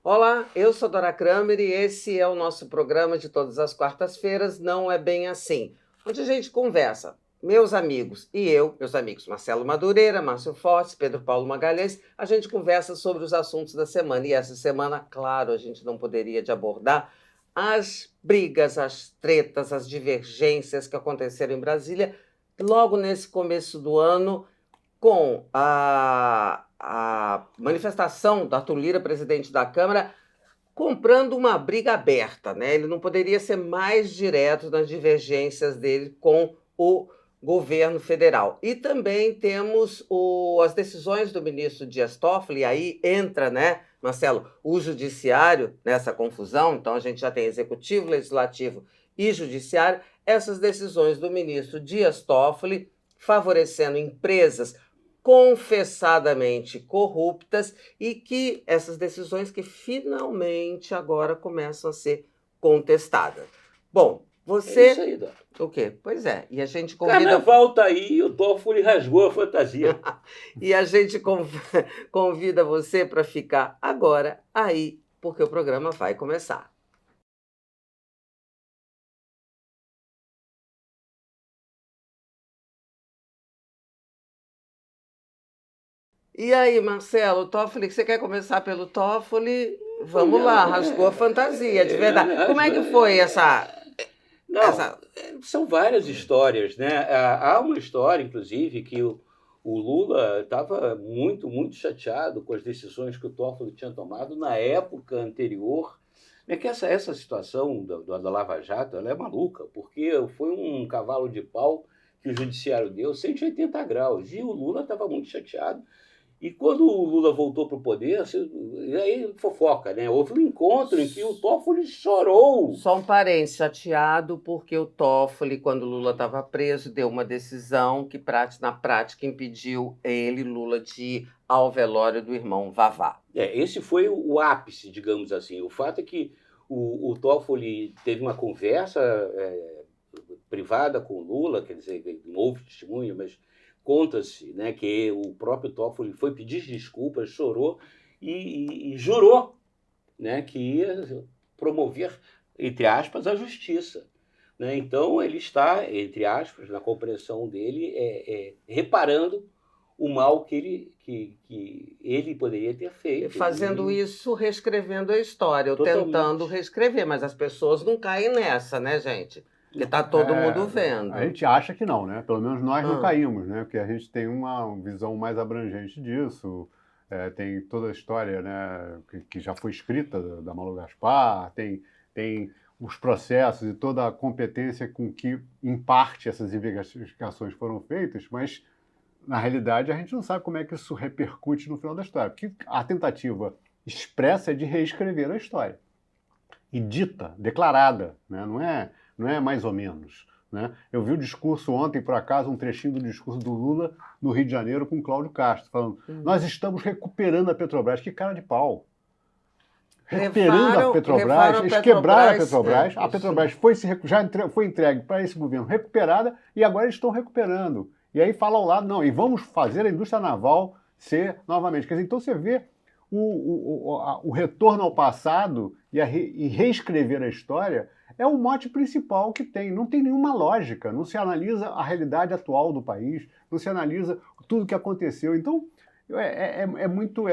Olá, eu sou Dora Kramer e esse é o nosso programa de todas as quartas-feiras, Não É Bem Assim, onde a gente conversa, meus amigos e eu, meus amigos Marcelo Madureira, Márcio Fortes, Pedro Paulo Magalhães, a gente conversa sobre os assuntos da semana. E essa semana, claro, a gente não poderia de abordar as brigas, as tretas, as divergências que aconteceram em Brasília logo nesse começo do ano, com a manifestação do Arthur Lira, presidente da Câmara, comprando uma briga aberta, né? Ele não poderia ser mais direto nas divergências dele com o governo federal. E também temos as decisões do ministro Dias Toffoli, e aí entra, né, Marcelo, o judiciário nessa confusão. Então a gente já tem executivo, legislativo e judiciário. Essas decisões do ministro Dias Toffoli favorecendo empresas confessadamente corruptas, e que essas decisões que finalmente agora começam a ser contestadas. Bom, você... É isso aí, Dora. O quê? Pois é, e a gente convida... Carnaval tá aí e o Toffoli rasgou a fantasia. E a gente convida você para ficar agora aí, porque o programa vai começar. E aí, Marcelo, Toffoli, você quer começar pelo Toffoli? Vamos lá, rasgou a fantasia, de verdade. Como é que foi essa... Não, são várias histórias, né? Há uma história, inclusive, que o Lula estava muito, muito chateado com as decisões que o Toffoli tinha tomado na época anterior. É que essa situação da Lava Jato, ela é maluca, porque foi um cavalo de pau que o judiciário deu 180 graus, e o Lula estava muito chateado. E quando o Lula voltou para o poder, aí fofoca, né? Houve um encontro em que o Toffoli chorou. Só um parênteses, chateado porque o Toffoli, quando o Lula estava preso, deu uma decisão que na prática impediu ele, Lula, de ir ao velório do irmão Vavá. Esse foi o ápice, digamos assim. O fato é que o Toffoli teve uma conversa privada com o Lula, quer dizer, não houve testemunho, mas conta-se, né, que o próprio Toffoli foi pedir desculpas, chorou e jurou, né, que ia promover, entre aspas, a justiça. Né? Então, ele está, entre aspas, na compreensão dele, reparando o mal que ele poderia ter feito. Fazendo isso, reescrevendo a história, ou tentando reescrever, mas as pessoas não caem nessa, né, gente? Porque está todo mundo vendo. A gente acha que não, né? Pelo menos nós não caímos, né? Porque a gente tem uma visão mais abrangente disso. Tem toda a história, né, que já foi escrita da Malu Gaspar, tem os processos e toda a competência com que, em parte, essas investigações foram feitas, mas, na realidade, a gente não sabe como é que isso repercute no final da história. Porque a tentativa expressa é de reescrever a história. E dita, declarada, né? Não é mais ou menos. Né? Eu vi o discurso ontem, por acaso, um trechinho do discurso do Lula no Rio de Janeiro com o Cláudio Castro, falando: nós estamos recuperando a Petrobras. Que cara de pau! Recuperando a Petrobras, eles quebraram a Petrobras, a Petrobras já foi entregue para esse governo recuperada, e agora eles estão recuperando. E aí fala ao lado, não, e vamos fazer a indústria naval ser novamente. Quer dizer, então você vê o retorno ao passado e reescrever a história é o mote principal que tem. Não tem nenhuma lógica, não se analisa a realidade atual do país, não se analisa tudo o que aconteceu. Então, é muito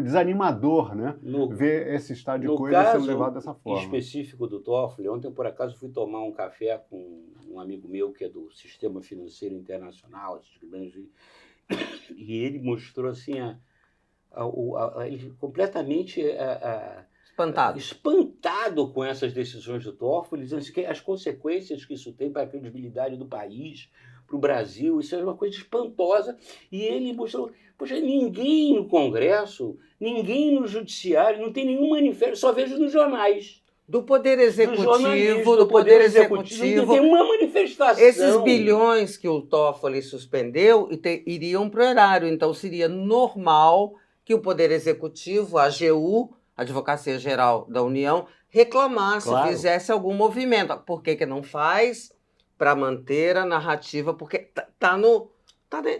desanimador, né, ver esse estado de coisa sendo levado dessa forma. No caso específico do Toffoli, ontem, por acaso, fui tomar um café com um amigo meu que é do Sistema Financeiro Internacional, e ele mostrou assim, ele completamente... espantado com essas decisões do Toffoli, dizendo que as consequências que isso tem para a credibilidade do país, para o Brasil, isso é uma coisa espantosa. E ele mostrou, poxa, ninguém no Congresso, ninguém no Judiciário, não tem nenhum manifesto, só vejo nos jornais. Do Poder Executivo, do Poder Executivo. Não tem uma manifestação. Esses bilhões que o Toffoli suspendeu iriam para o erário, então seria normal que o Poder Executivo, a AGU, Advocacia Geral da União, reclamasse, fizesse algum movimento. Por que não faz? Para manter a narrativa, porque tá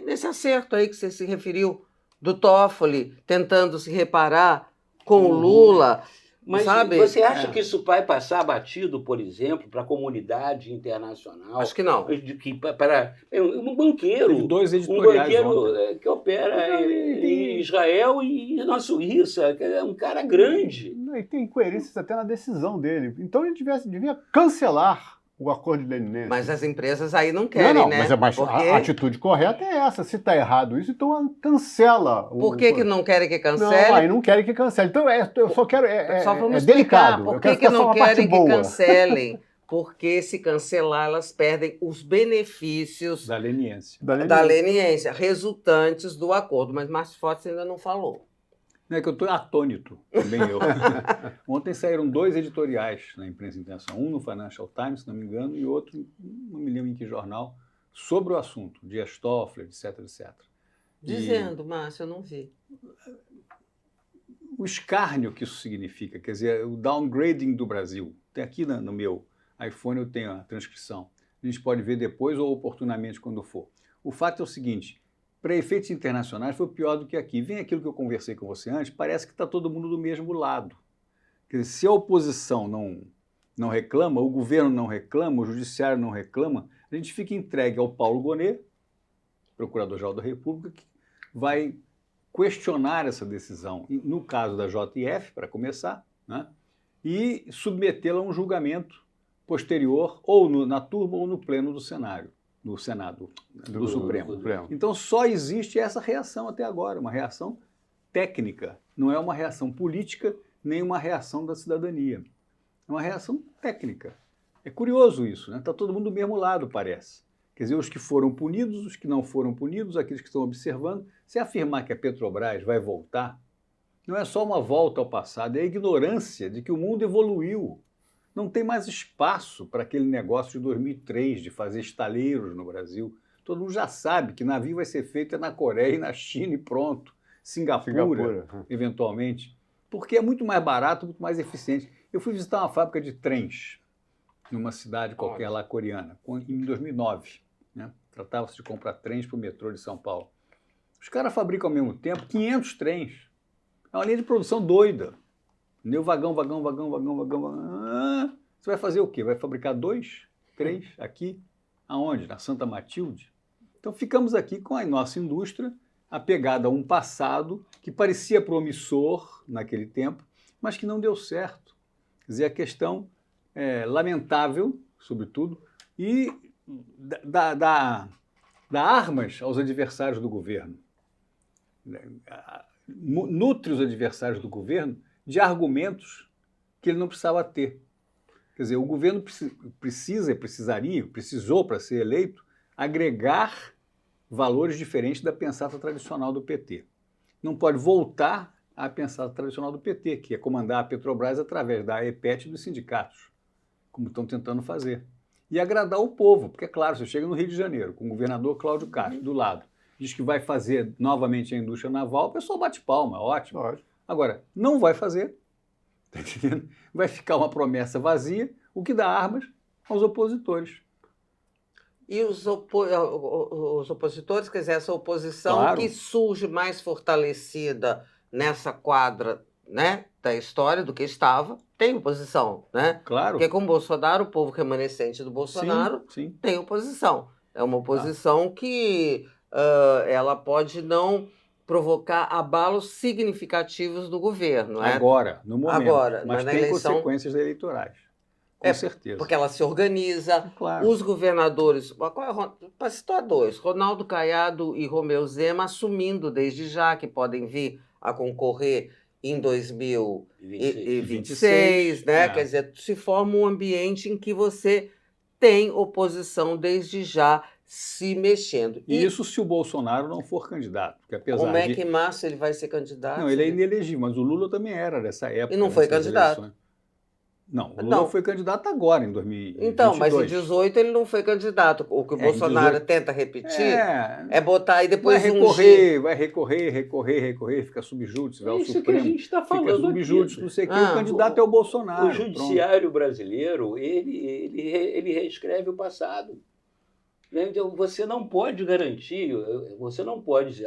nesse acerto aí que você se referiu, do Toffoli, tentando se reparar com o Lula, Mas sabe? você acha que isso vai passar batido, por exemplo, para a comunidade internacional? Acho que não. De que para um banqueiro, Teve 2 editoriais ontem. Que opera em Israel e na Suíça, que é um cara grande. E tem incoerências até na decisão dele. Então ele devia cancelar o acordo de leniência. Mas as empresas aí não querem, não, né? Mas Porque... a atitude correta é essa. Se está errado isso, então cancela. Por que não querem que cancele? Não, aí não querem que cancele. Então eu só quero... Só vamos é delicado. Por Eu quero que não só uma parte querem que boa. cancelem? Porque se cancelar, elas perdem os benefícios Da leniência. da leniência resultantes do acordo. Mas Márcio Fortes ainda não falou. Não é que eu estou atônito, também eu. Ontem saíram 2 editoriais na imprensa internacional, um no Financial Times, se não me engano, e outro, não me lembro em que jornal, sobre o assunto, Dias Toffler, etc, etc. Dizendo, Márcio, eu não vi. O escárnio que isso significa, quer dizer, o downgrading do Brasil. Tem aqui no meu iPhone, eu tenho a transcrição. A gente pode ver depois ou oportunamente quando for. O fato é o seguinte, para efeitos internacionais foi pior do que aqui. Vem aquilo que eu conversei com você antes, parece que está todo mundo do mesmo lado. Quer dizer, se a oposição não reclama, o governo não reclama, o judiciário não reclama, a gente fica entregue ao Paulo Gonet, procurador-geral da República, que vai questionar essa decisão, no caso da JF, para começar, né, e submetê-la a um julgamento posterior, ou na turma ou no pleno do Senado. Do Supremo. Então só existe essa reação até agora, uma reação técnica, não é uma reação política, nem uma reação da cidadania. É uma reação técnica. É curioso isso, né? Está todo mundo do mesmo lado, parece. Quer dizer, os que foram punidos, os que não foram punidos, aqueles que estão observando. Se afirmar que a Petrobras vai voltar, não é só uma volta ao passado, é a ignorância de que o mundo evoluiu. Não tem mais espaço para aquele negócio de 2003, de fazer estaleiros no Brasil. Todo mundo já sabe que navio vai ser feito na Coreia e na China e pronto. Singapura, eventualmente. Porque é muito mais barato, muito mais eficiente. Eu fui visitar uma fábrica de trens numa cidade qualquer lá coreana, em 2009. Né? Tratava-se de comprar trens para o metrô de São Paulo. Os caras fabricam ao mesmo tempo 500 trens. É uma linha de produção doida. Entendeu? Vagão. Você vai fazer o quê? Vai fabricar 2, 3 aqui? Aonde? Na Santa Matilde? Então ficamos aqui com a nossa indústria apegada a um passado que parecia promissor naquele tempo, mas que não deu certo. Quer dizer, a questão é lamentável, sobretudo, e dá armas aos adversários do governo. Nutre os adversários do governo de argumentos que ele não precisava ter. Quer dizer, o governo precisou, para ser eleito, agregar valores diferentes da pensata tradicional do PT. Não pode voltar à pensata tradicional do PT, que é comandar a Petrobras através da AEPET e dos sindicatos, como estão tentando fazer. E agradar o povo, porque, é claro, você chega no Rio de Janeiro, com o governador Cláudio Castro do lado, diz que vai fazer novamente a indústria naval, o pessoal bate palma, ótimo. Agora, não vai fazer, tá entendendo? Vai ficar uma promessa vazia, o que dá armas aos opositores. E os opositores, quer dizer, essa oposição Claro. que surge mais fortalecida nessa quadra, né, da história do que estava, tem oposição, né? Claro. Porque com Bolsonaro, o povo remanescente do Bolsonaro Sim. tem oposição. É uma oposição que ela pode não provocar abalos significativos do governo. Agora, no momento. Agora, mas na tem eleição, consequências eleitorais. Com certeza. porque ela se organiza. Claro. Os governadores, para citar 2, Ronaldo Caiado e Romeu Zema, assumindo desde já que podem vir a concorrer em 2026, né? É. Quer dizer, se forma um ambiente em que você tem oposição desde já se mexendo. E isso se o Bolsonaro não for candidato. Porque apesar como é de... que Márcio ele vai ser candidato? Não, ele é inelegível, mas o Lula também era dessa época. E não foi nessas candidato. eleições. Não, o Lula Não. foi candidato agora, em 2022. Então, mas em 18 ele não foi candidato. O que o Em Bolsonaro 18 tenta repetir É, é botar aí depois vai recorrer, fica subjúdice, vai É ao isso que a Supremo, gente está fica falando subjúdice, aqui. não sei o que, Ah, o candidato é o Bolsonaro. O judiciário brasileiro, ele reescreve o passado. Né? Então, você não pode garantir, você não pode dizer,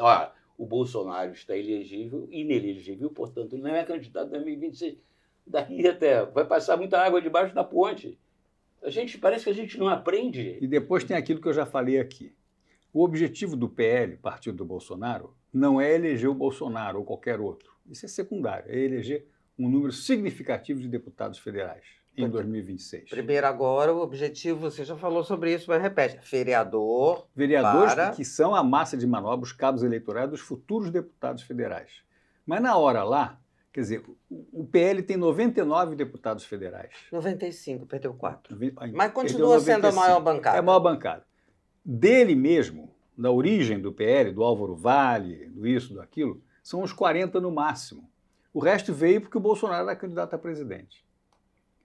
o Bolsonaro está elegível, inelegível, portanto, não é candidato em 2026. Daqui até vai passar muita água debaixo da ponte. Parece que a gente não aprende. E depois tem aquilo que eu já falei aqui. O objetivo do PL, partido do Bolsonaro, não é eleger o Bolsonaro ou qualquer outro. Isso é secundário, é eleger um número significativo de deputados federais em 2026. Primeiro agora, o objetivo, você já falou sobre isso, mas repete, Vereadores para... que são a massa de manobra, os cabos eleitorais dos futuros deputados federais. Mas na hora lá, quer dizer, o PL tem 99 deputados federais. 95, perdeu 4. Mas Perdeu continua sendo a 95. maior bancada. É a maior bancada. Dele mesmo, da origem do PL, do Álvaro Vale, do isso, do aquilo, são uns 40 no máximo. O resto veio porque o Bolsonaro era candidato a presidente.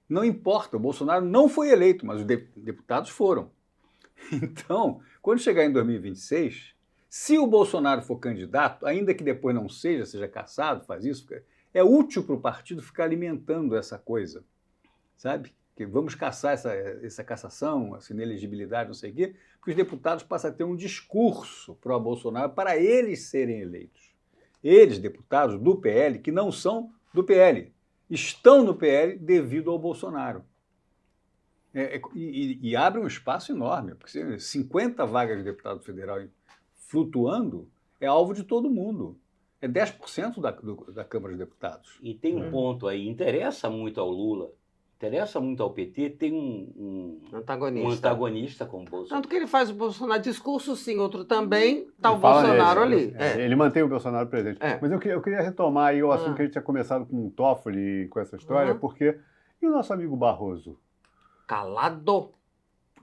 Não importa, o Bolsonaro não foi eleito, mas os deputados foram. Então, quando chegar em 2026, se o Bolsonaro for candidato, ainda que depois não seja cassado, faz isso, é útil para o partido ficar alimentando essa coisa, sabe? Que vamos caçar essa cassação, essa inelegibilidade, não sei o quê, porque os deputados passam a ter um discurso pró-Bolsonaro para eles serem eleitos. Eles, deputados do PL, que não são do PL, estão no PL devido ao Bolsonaro. E abre um espaço enorme, porque 50 vagas de deputado federal flutuando é alvo de todo mundo. É 10% da Câmara de Deputados. E tem um ponto aí, interessa muito ao Lula, interessa muito ao PT, tem um antagonista como o Bolsonaro. Tanto que ele faz o Bolsonaro discurso sim, outro também, tá o Fala Bolsonaro nele, ali. Ele mantém o Bolsonaro presente. É. Mas eu queria retomar aí o assunto que a gente tinha começado com o Toffoli, com essa história, porque... E o nosso amigo Barroso? Calado.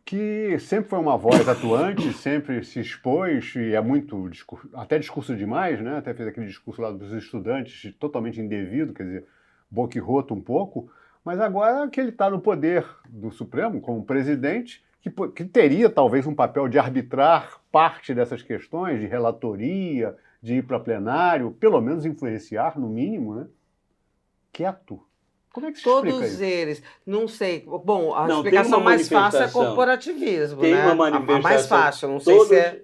Que sempre foi uma voz atuante, sempre se expôs, e é muito, até discurso demais, né? Até fez aquele discurso lá dos estudantes, totalmente indevido, quer dizer, boquirroto um pouco, mas agora que ele está no poder do Supremo, como presidente, que teria talvez um papel de arbitrar parte dessas questões, de relatoria, de ir para plenário, pelo menos influenciar, no mínimo, né? Quieto. Como é que se explica Todos isso? eles, não sei. Bom, a Não, explicação tem uma mais fácil é manifestação. corporativismo, Tem né? uma manifestação. A mais fácil, não sei se é...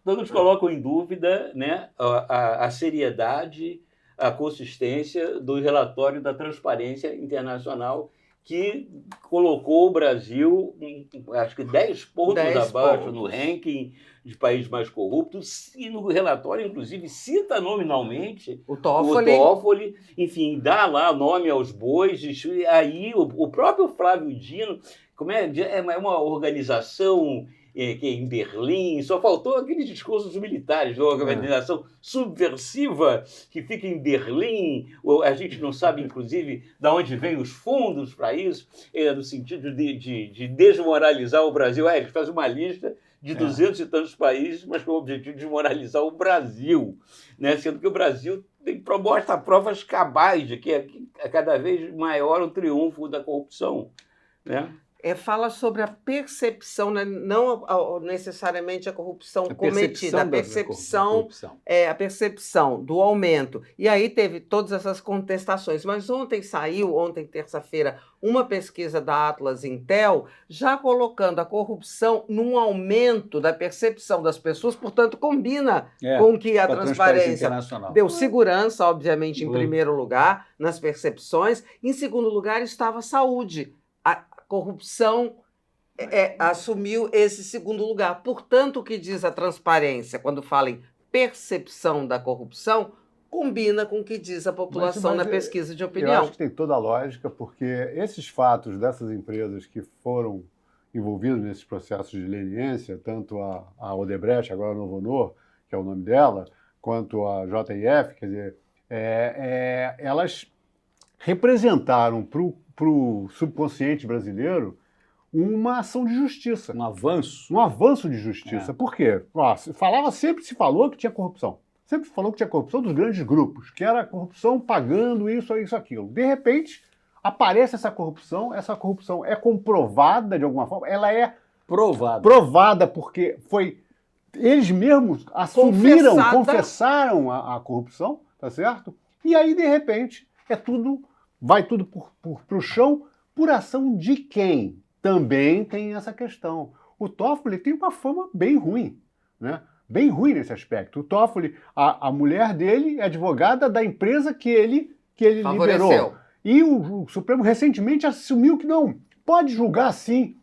Todos colocam em dúvida, né, a seriedade, a consistência do relatório da Transparência Internacional, que colocou o Brasil, acho que 10 pontos 10 abaixo pontos. no ranking de país mais corruptos, e no relatório, inclusive, cita nominalmente O o Toffoli, Toffoli, enfim, dá lá nome aos bois, e aí o próprio Flávio Dino, é uma organização que é em Berlim, só faltou aqueles discursos militares, uma organização subversiva que fica em Berlim, a gente não sabe, inclusive, de onde vêm os fundos para isso, no sentido de desmoralizar o Brasil. Eles fazem uma lista de 200 e tantos países, mas com o objetivo de desmoralizar o Brasil, né? Sendo que o Brasil mostra provas cabais de que é cada vez maior o triunfo da corrupção, né? fala sobre a percepção, né? Não necessariamente a corrupção cometida, a percepção do aumento. E aí teve todas essas contestações. Mas ontem, terça-feira, uma pesquisa da Atlas Intel já colocando a corrupção num aumento da percepção das pessoas, portanto, combina com que a transparência deu segurança, obviamente, em primeiro lugar, nas percepções. Em segundo lugar, estava a saúde. A corrupção assumiu esse segundo lugar. Portanto, o que diz a transparência, quando fala em percepção da corrupção, combina com o que diz a população na pesquisa de opinião. Eu acho que tem toda a lógica, porque esses fatos dessas empresas que foram envolvidas nesses processos de leniência, tanto a Odebrecht, agora a Novo Honor, que é o nome dela, quanto a JF, quer dizer, elas representaram para o subconsciente brasileiro uma ação de justiça. Um avanço. Um avanço de justiça. Por quê? Sempre se falou que tinha corrupção. Sempre se falou que tinha corrupção dos grandes grupos, que era corrupção pagando isso, aquilo. De repente, aparece essa corrupção é comprovada de alguma forma, ela é provada porque eles mesmos assumiram, confessaram a corrupção, tá certo? E aí, de repente, vai tudo pro chão, por ação de quem? Também tem essa questão. O Toffoli tem uma fama bem ruim, né? bem ruim nesse aspecto. O Toffoli, a mulher dele é advogada da empresa que ele liberou. E o Supremo recentemente assumiu que não pode julgar, sim,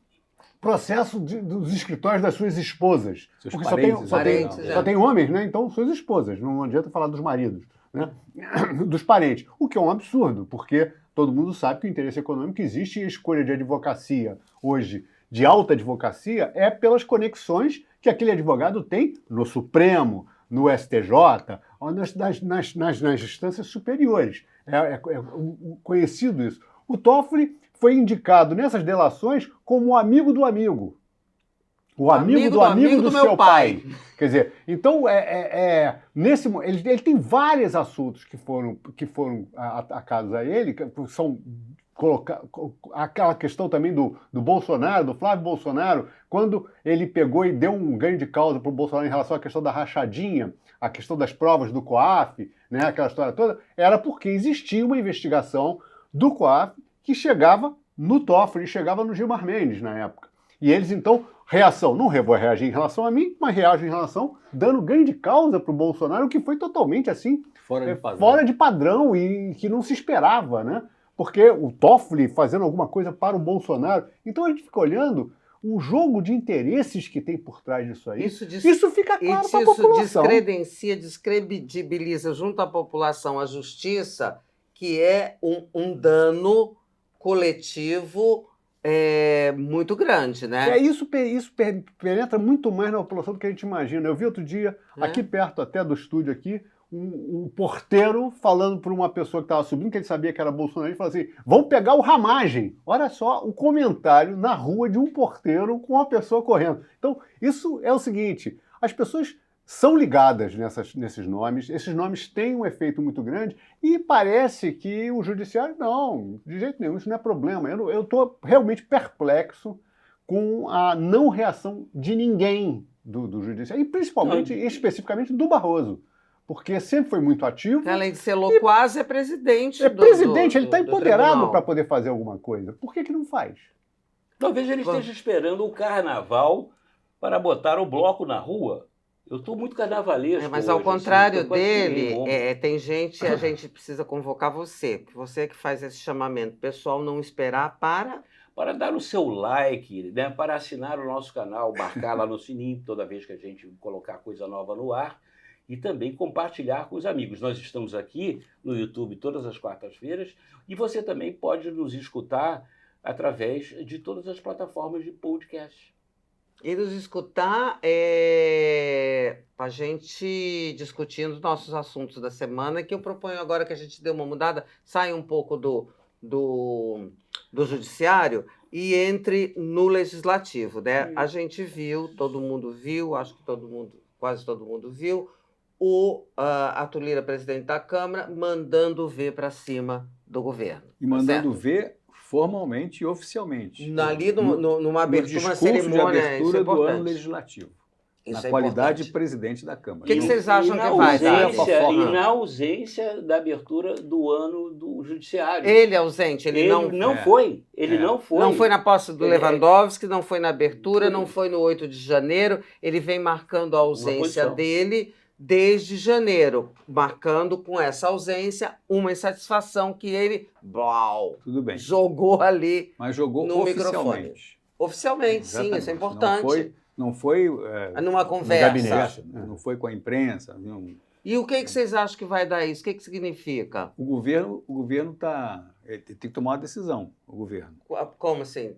processo dos escritórios das suas esposas. Seus porque parentes, só tem homens, né? Então, suas esposas. Não adianta falar dos maridos, né? Dos parentes. O que é um absurdo, porque todo mundo sabe que o interesse econômico existe e a escolha de advocacia hoje, de alta advocacia, é pelas conexões que aquele advogado tem no Supremo, no STJ, ou nas instâncias superiores. É conhecido isso. O Toffoli foi indicado nessas delações como o amigo do amigo. O amigo do amigo do seu pai. Quer dizer, então, ele tem vários assuntos que foram atacados a ele, que são aquela questão também do Bolsonaro, do Flávio Bolsonaro, quando ele pegou e deu um ganho de causa para o Bolsonaro em relação à questão da rachadinha, a questão das provas do COAF, né, aquela história toda, era porque existia uma investigação do COAF que chegava no Toffoli, chegava no Gilmar Mendes na época. E eles, então, não vou reagir em relação a mim, mas reagem em relação, dando ganho de causa para o Bolsonaro, que foi totalmente assim, fora de padrão e que não se esperava, né? Porque o Toffoli fazendo alguma coisa para o Bolsonaro. Então a gente fica olhando o jogo de interesses que tem por trás disso aí. Isso fica claro para a população. Isso descredencia, descredibiliza junto à população a justiça, que é um dano coletivo muito grande, né? Isso penetra muito mais na população do que a gente imagina. Eu vi outro dia, aqui perto até do estúdio aqui, um porteiro falando para uma pessoa que estava subindo, que ele sabia que era Bolsonaro, e falou assim, vão pegar o Ramagem. Olha só o comentário na rua de um porteiro com uma pessoa correndo. Então, isso é o seguinte, as pessoas são ligadas nesses nomes, esses nomes têm um efeito muito grande e parece que o judiciário, não, de jeito nenhum, isso não é problema. Eu estou realmente perplexo com a não reação de ninguém do judiciário, e principalmente, especificamente, do Barroso. Porque sempre foi muito ativo. Além de ser loquaz, é presidente. Ele está empoderado para poder fazer alguma coisa. Por que não faz? Talvez ele esteja esperando o carnaval para botar o bloco na rua. Eu estou muito carnavalesco. Mas ao contrário dele, tem gente, a gente precisa convocar você que faz esse chamamento. O pessoal não esperar para dar o seu like, né? Para assinar o nosso canal, marcar lá no sininho toda vez que a gente colocar coisa nova no ar. E também compartilhar com os amigos. Nós estamos aqui no YouTube todas as quartas-feiras e você também pode nos escutar através de todas as plataformas de podcast. E nos escutar a gente discutindo nossos assuntos da semana, que eu proponho agora que a gente dê uma mudada, saia um pouco do judiciário e entre no legislativo, né? A gente viu, todo mundo viu, acho que quase todo mundo viu, o Arthur Lira, presidente da Câmara, mandando ver para cima do governo. E mandando ver formalmente e oficialmente. Ali numa abertura, uma cerimônia de abertura do ano legislativo. Isso na qualidade de presidente da Câmara. O que vocês acham que vai dar? E na ausência da abertura do ano do Judiciário. Ele é ausente, ele não foi. Ele não foi. Não foi na posse do Lewandowski, não foi na abertura, não foi no 8 de janeiro. Ele vem marcando a ausência dele desde janeiro, marcando com essa ausência uma insatisfação que ele tudo bem, jogou ali. Mas jogou no oficialmente. Microfone. Oficialmente, exatamente. Sim, isso é importante. Não foi numa conversa. Gabinete, não foi com a imprensa. Não. E o que vocês acham que vai dar isso? O que significa? O governo tem que tomar uma decisão, o governo. Como assim?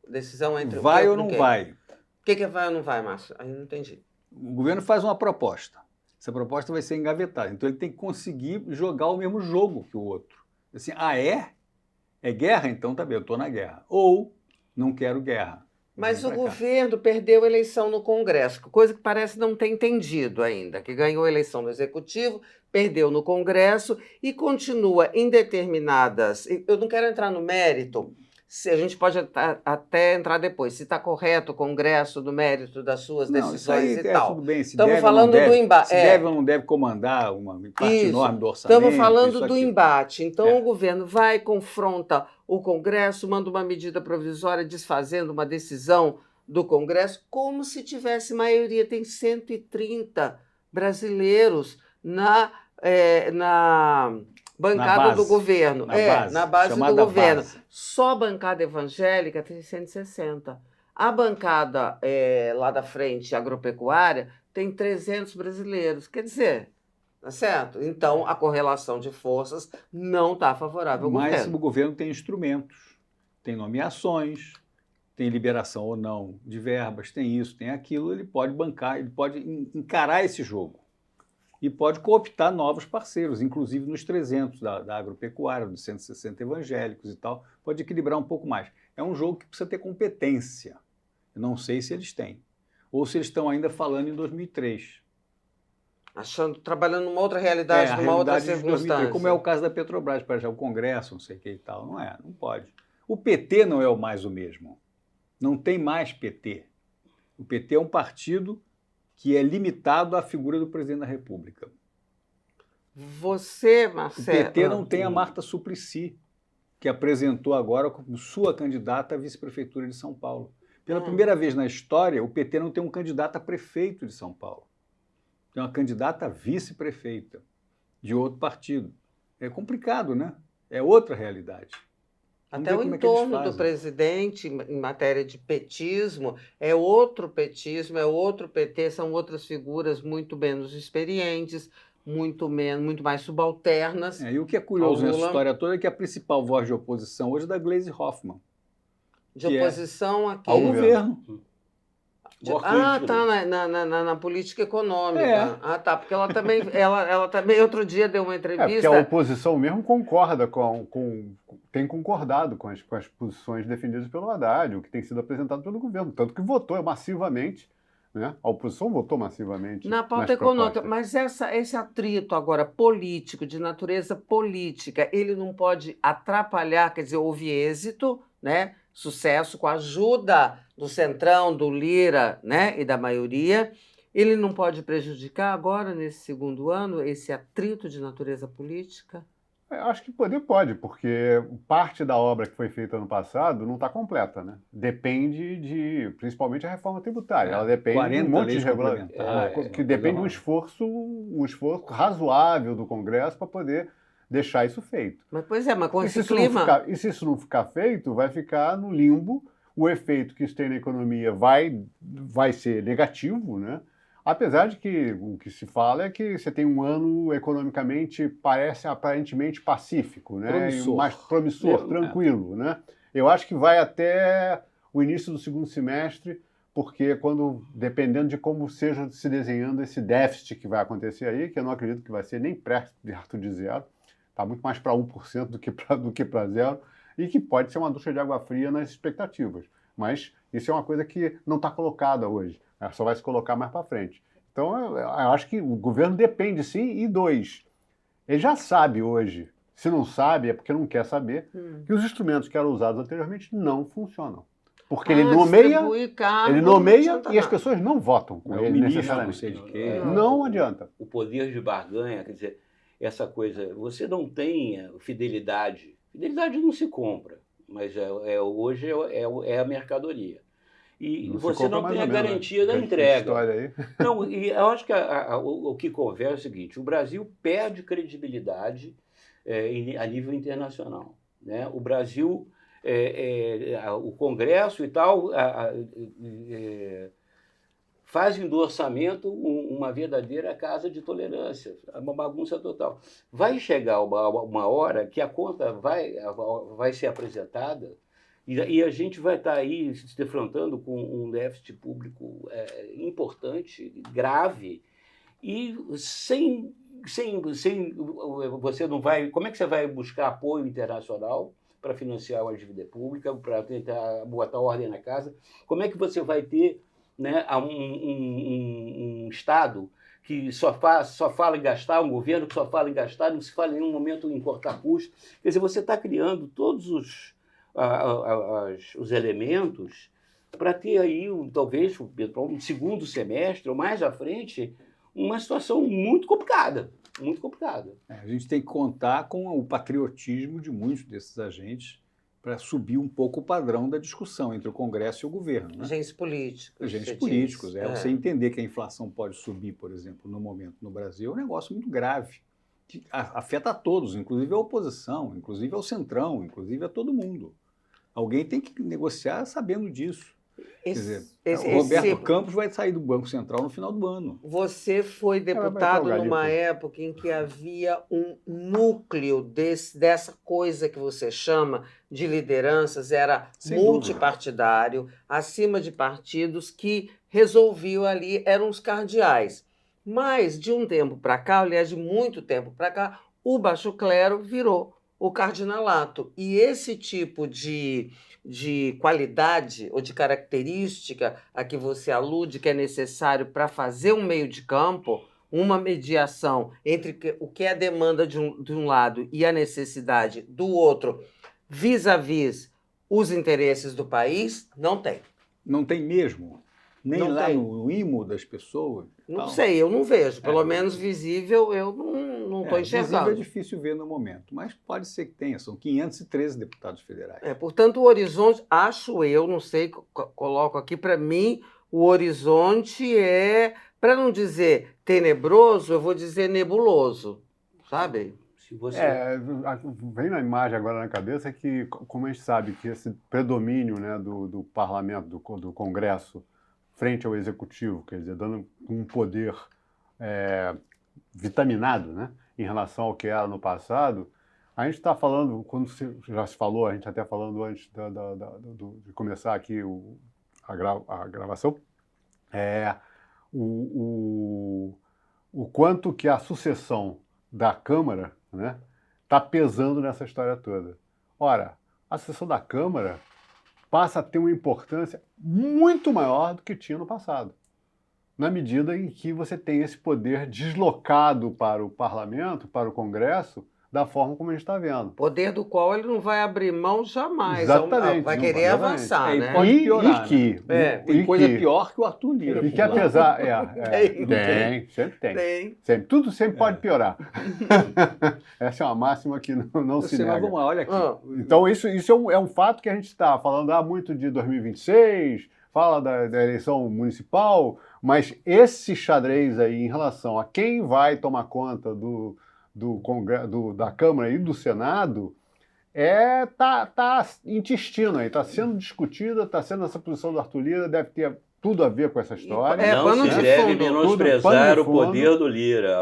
Decisão entre vai ou não vai? O que é vai ou não vai, Márcio? Aí não entendi. O governo faz uma proposta. Essa proposta vai ser engavetada. Então ele tem que conseguir jogar o mesmo jogo que o outro. Assim, é guerra? Então tá bem, eu estou na guerra. Ou não quero guerra. Mas o governo perdeu a eleição no Congresso, coisa que parece não ter entendido ainda, que ganhou a eleição no Executivo, perdeu no Congresso e continua em determinadas... Eu não quero entrar no mérito, a gente pode até entrar depois, se está correto o Congresso no mérito das suas decisões e tal. Tudo bem, estamos falando do embate. Se deve ou não deve comandar uma parte enorme do orçamento. Estamos falando do embate. Então o governo vai, confronta o Congresso, manda uma medida provisória desfazendo uma decisão do Congresso, como se tivesse maioria. Tem 130 brasileiros na bancada do governo. Na base do governo. Base. Só a bancada evangélica tem 160. A bancada lá da frente, agropecuária, tem 300 brasileiros. Quer dizer, tá certo? Então, a correlação de forças não está favorável ao Mas governo. o governo tem instrumentos, tem nomeações, tem liberação ou não de verbas, tem isso, tem aquilo, ele pode bancar, ele pode encarar esse jogo. E pode cooptar novos parceiros, inclusive nos 300 da agropecuária, dos 160 evangélicos e tal, pode equilibrar um pouco mais. É um jogo que precisa ter competência. Eu não sei se eles têm. Ou se eles estão ainda falando em 2003. Trabalhando numa outra realidade, numa outra circunstância. Como é o caso da Petrobras, para já o Congresso, não sei o que e tal. Não pode. O PT não é mais o mesmo. Não tem mais PT. O PT é um partido que é limitado à figura do presidente da República. Você, Marcelo... O PT não tem a Marta Suplicy, que apresentou agora como sua candidata à vice-prefeitura de São Paulo. Pela primeira vez na história, o PT não tem um candidato a prefeito de São Paulo. Tem uma candidata a vice-prefeita de outro partido. É complicado, né? É outra realidade. Até o entorno do presidente, em matéria de petismo, é outro petismo, é outro PT, são outras figuras muito menos experientes, muito mais subalternas. E o que é curioso nessa história toda é que a principal voz de oposição hoje é da Gleisi Hoffmann. De oposição ao governo. Tá na política econômica. Tá, porque ela também outro dia deu uma entrevista... porque a oposição mesmo concorda tem concordado com as posições defendidas pelo Haddad, o que tem sido apresentado pelo governo, tanto que votou massivamente, né? A oposição votou massivamente na pauta econômica, mas esse atrito agora político, de natureza política, ele não pode atrapalhar, quer dizer, houve êxito, né? Sucesso com a ajuda do Centrão, do Lira, né, e da maioria. Ele não pode prejudicar agora, nesse segundo ano, esse atrito de natureza política? Acho que pode, porque parte da obra que foi feita ano passado não está completa, né? Depende principalmente a reforma tributária. Ela depende de um monte de regulamentares, que depende de um esforço razoável do Congresso para poder deixar isso feito. Mas com esse clima... E se isso não ficar feito, vai ficar no limbo. O efeito que isso tem na economia vai ser negativo, né? Apesar de que o que se fala é que você tem um ano economicamente, parece aparentemente pacífico, né? Mais promissor, tranquilo, né? Eu acho que vai até o início do segundo semestre, porque dependendo de como seja se desenhando esse déficit que vai acontecer aí, que eu não acredito que vai ser nem perto de zero, está muito mais para 1% do que para zero, e que pode ser uma ducha de água fria nas expectativas. Mas isso é uma coisa que não está colocada hoje, ela só vai se colocar mais para frente. Então, eu acho que o governo depende sim, e ele já sabe hoje, se não sabe é porque não quer saber, que os instrumentos que eram usados anteriormente não funcionam. Porque ele nomeia e as pessoas não votam com ele necessariamente. Não adianta. O poder de barganha, quer dizer, essa coisa, você não tem fidelidade. Fidelidade não se compra, mas hoje é a mercadoria. E você não tem a garantia da entrega. Não, e eu acho que o que conversa é o seguinte: o Brasil perde credibilidade a nível internacional, né? O Brasil, o Congresso e tal, fazem do orçamento uma verdadeira casa de tolerância, uma bagunça total. Vai chegar uma hora que a conta vai ser apresentada e a gente vai estar aí se defrontando com um déficit público importante, grave, e sem você não vai... Como é que você vai buscar apoio internacional para financiar a dívida pública, para tentar botar ordem na casa? Como é que você vai ter, né, um Estado que só fala em gastar, um governo que só fala em gastar, não se fala em nenhum momento em cortar custos? Quer dizer, você está criando todos os elementos para ter aí, talvez, para um segundo semestre ou mais à frente, uma situação muito complicada, muito complicada. A gente tem que contar com o patriotismo de muitos desses agentes para subir um pouco o padrão da discussão entre o Congresso e o governo. Né? Agentes políticos. Agentes você políticos. diz. Você entender que a inflação pode subir, por exemplo, no momento no Brasil, é um negócio muito grave, que afeta a todos, inclusive a oposição, inclusive ao centrão, inclusive a todo mundo. Alguém tem que negociar sabendo disso. Quer dizer, o Roberto Campos vai sair do Banco Central no final do ano. Você foi deputado numa época em que havia um núcleo dessa coisa que você chama de lideranças, era multipartidário, acima de partidos, que resolviam ali, eram os cardeais. Mas, de um tempo para cá, aliás, de muito tempo para cá, o baixo clero virou o cardinalato. E esse tipo de qualidade ou de característica a que você alude, que é necessário para fazer um meio de campo, uma mediação entre o que é a demanda de um lado e a necessidade do outro, vis-à-vis os interesses do país, não tem. Não tem mesmo? Nem não lá tem. No imo das pessoas? Não sei, eu não vejo. Pelo menos visível eu não estou enxergando. Visível é difícil ver no momento, mas pode ser que tenha. São 513 deputados federais. Portanto, o horizonte, acho eu, não sei, coloco aqui, para mim, o horizonte é, para não dizer tenebroso, eu vou dizer nebuloso, sabe? Se você... Vem na imagem agora na cabeça que, como a gente sabe, que esse predomínio, né, do parlamento, do Congresso, frente ao executivo, quer dizer, dando um poder vitaminado, né, em relação ao que era no passado, a gente está falando, quando já se falou, a gente até falando antes de começar aqui a gravação, o quanto que a sucessão da Câmara, né, está pesando nessa história toda. Ora, a sucessão da Câmara passa a ter uma importância muito maior do que tinha no passado, na medida em que você tem esse poder deslocado para o parlamento, para o Congresso, da forma como a gente está vendo. Poder do qual ele não vai abrir mão jamais. Exatamente. Vai querer avançar, né? Pode piorar, tem coisa pior que o Arthur Lira. E que apesar... sempre tem. Sempre. Tudo sempre pode piorar. Essa é uma máxima que não se nega. Mas vamos lá, olha aqui. Então isso é um fato que a gente está falando muito de 2026, fala da eleição municipal, mas esse xadrez aí em relação a quem vai tomar conta da Câmara e do Senado tá intestino aí, está sendo discutida, está sendo essa posição do Arthur Lira, deve ter tudo a ver com essa história. Não se deve menosprezar o poder do Lira.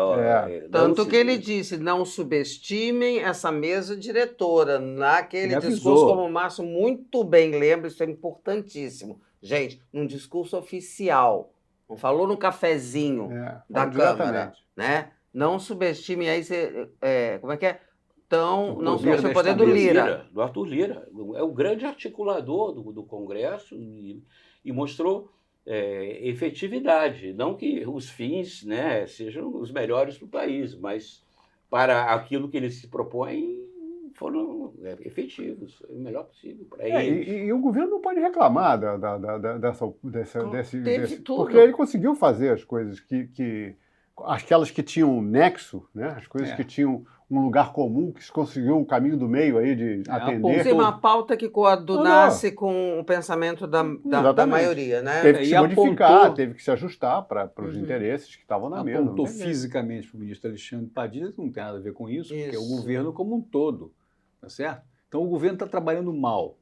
Tanto que ele disse, não subestimem essa mesa diretora. Naquele discurso, como o Márcio muito bem lembra, isso é importantíssimo. Gente, num discurso oficial, não falou no cafezinho da Câmara, né? Não subestime aí, como é que é? Então, não subestime o poder do Lira. Do Arthur Lira. É o grande articulador do Congresso e mostrou efetividade. Não que os fins, né, sejam os melhores para o país, mas para aquilo que ele se propõe, foram efetivos, o melhor possível para eles. E o governo não pode reclamar desse tudo. Porque ele conseguiu fazer as coisas aquelas que tinham nexo, né? As coisas que tinham um lugar comum, que se conseguiu um caminho do meio aí de atender. Sim, uma pauta que coadunasse com o pensamento da maioria, né? Teve que se modificar, teve que se ajustar para os interesses que estavam na mesa. Apontou fisicamente para o ministro Alexandre Padilha, que não tem nada a ver com isso, porque é o governo como um todo, tá certo? Então o governo está trabalhando mal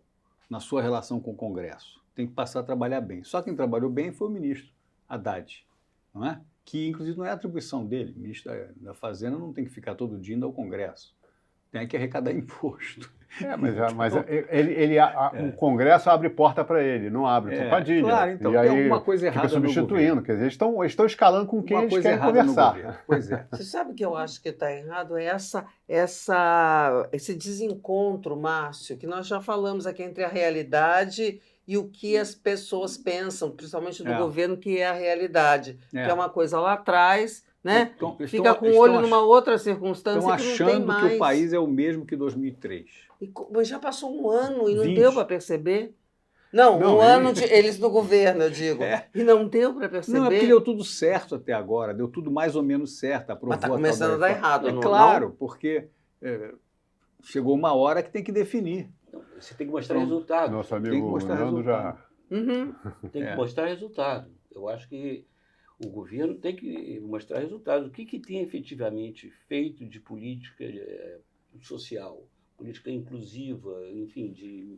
na sua relação com o Congresso. Tem que passar a trabalhar bem. Só quem trabalhou bem foi o ministro Haddad, não é? Que, inclusive, não é atribuição dele. O ministro da Fazenda não tem que ficar todo dia indo ao Congresso. Tem que arrecadar imposto. Mas o Congresso abre porta para ele, não abre para o Padilha. Claro, então, e aí tem alguma coisa errada fica substituindo. Quer dizer, eles estão escalando com quem eles querem conversar. Pois é. Você sabe o que eu acho que está errado? É esse desencontro, Márcio, que nós já falamos aqui entre a realidade e o que as pessoas pensam, principalmente do governo, que é a realidade. Que é uma coisa lá atrás, né? Fica com o olho numa outra circunstância que não tem mais. Estão achando que o país é o mesmo que 2003. Mas já passou um ano e não deu para perceber? Não, ano eles no governo, eu digo. E não deu para perceber. Não, é porque deu tudo certo até agora, deu tudo mais ou menos certo. Mas está começando a dar errado, não? Claro, porque chegou uma hora que tem que definir. Você tem que mostrar Pronto. resultado. Nosso Tem que amigo mostrar Nando resultado. já. Uhum. Tem que É. mostrar resultado. Eu acho que o governo tem que mostrar resultado. O que tem efetivamente feito de política social, política inclusiva, enfim, de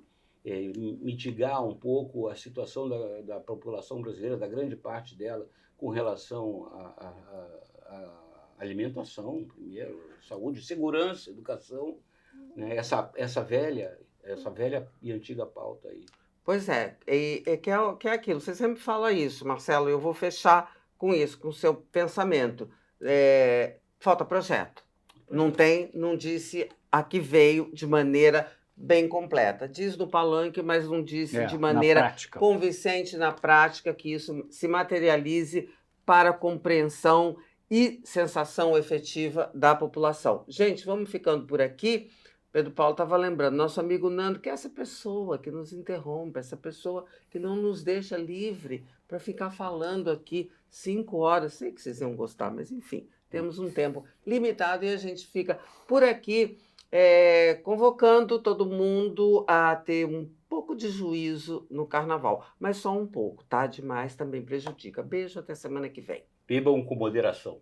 mitigar um pouco a situação da população brasileira, da grande parte dela, com relação à alimentação, primeiro, saúde, segurança, educação, né? Essa velha e antiga pauta aí. Pois é, que é aquilo. Você sempre fala isso, Marcelo, e eu vou fechar com isso, com o seu pensamento. Falta projeto. Não disse a que veio de maneira bem completa. Diz no palanque, mas não disse de Na maneira prática. convincente na prática que isso se materialize para compreensão e sensação efetiva da população. Gente, vamos ficando por aqui. Pedro Paulo estava lembrando, nosso amigo Nando, que é essa pessoa que nos interrompe, essa pessoa que não nos deixa livre para ficar falando aqui 5 horas. Sei que vocês iam gostar, mas enfim, temos um tempo limitado e a gente fica por aqui convocando todo mundo a ter um pouco de juízo no carnaval, mas só um pouco, tá? Demais também prejudica. Beijo, até semana que vem. Bebam com moderação.